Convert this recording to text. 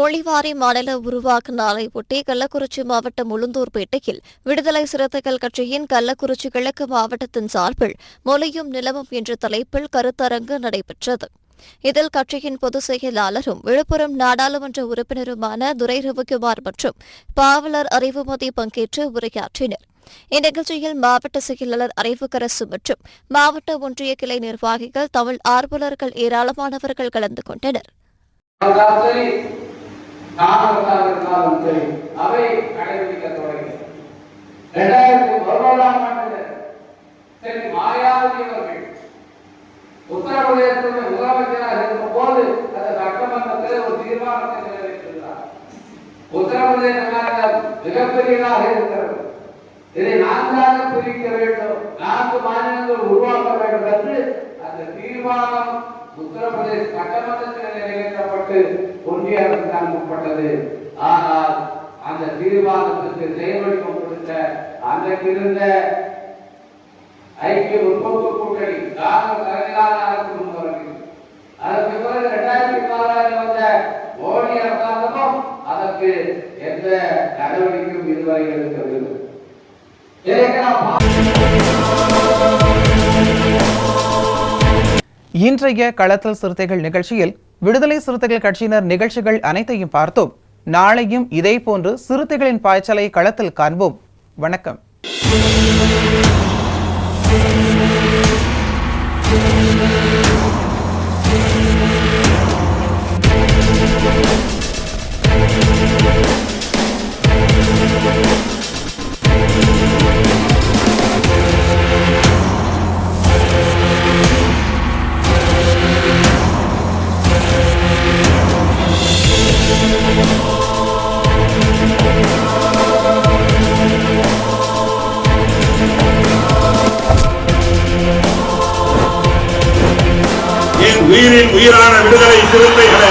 மொழிவாரி மாநில உருவாக்க நாளை ஒட்டி கள்ளக்குறிச்சி மாவட்டம் உளுந்தூர்பேட்டையில் விடுதலை சிறுத்தைகள் கட்சியின் கள்ளக்குறிச்சி கிழக்கு மாவட்டத்தின் சார்பில் மொழியும் நிலமும் என்ற தலைப்பில் கருத்தரங்கு நடைபெற்றது. இதில் கட்சியின் பொதுச் செயலாளரும் விழுப்புரம் நாடாளுமன்ற உறுப்பினருமான துரை ரவிக்குமார் மற்றும் பாவலர் அறிவுமதி பங்கேற்று உரையாற்றினர். இந்நிகழ்ச்சியில் மாவட்ட செயலாளர் அறிவுக்கரசு மற்றும் மாவட்ட ஒன்றிய கிளை நிர்வாகிகள், தமிழ் ஆர்வலர்கள் ஏராளமானவர்கள் கலந்து கொண்டனர். அவை கடைபிடிக்க தொடங்கி 2011ஆம் ஆண்டு செல்வி மாயாவதி அவர்கள் உத்தரப்பிரதேசத்துடைய முதலமைச்சராக இருந்த போது அந்த சட்டமன்றத்தில் ஒரு தீர்மானத்தை நிறைவேற்றினார். உத்தரப்பிரதேச மாநிலம் மிகப்பெரியதாக இருக்கிறது. இதை நான்காக பிரிக்க வேண்டும், 4 மாநிலங்கள் உருவாக்க வேண்டும் என்று அந்த தீர்மானம் உத்தரப்பிரதேச சட்டமன்றத்தில் நிறைவேற்றப்பட்டு ஒன்றிய அரசுக்கு அனுப்பப்பட்டது. ஆனால் அந்த தீர்மானத்திற்கு செயல்வடிவம் கொடுத்த அன்றைக்கு இருந்த ஐக்கிய முற்போக்கு கூட்டணி காங்கிரஸ் தலைமையிலான அரசு முன்வரவில்லை. அதற்கு பிறகு 2016 வந்த மோடி அரசாங்கமும் அதற்கு எந்த நடவடிக்கையும் இதுவரை எடுக்கவில்லை. இன்றைய களத்தல் சிறுத்தைகள் நிகழ்ச்சியில் விடுதலை சிறுத்தைகள் கட்சியினர் நிகழ்ச்சிகள் அனைத்தையும் பார்த்தோம். நாளையும் இதேபோன்று சிறுத்தைகளின் பாய்ச்சலை களத்தில் காண்போம். வணக்கம். உயிரின் உயிரான விடுதலை சிறுத்தைகளே,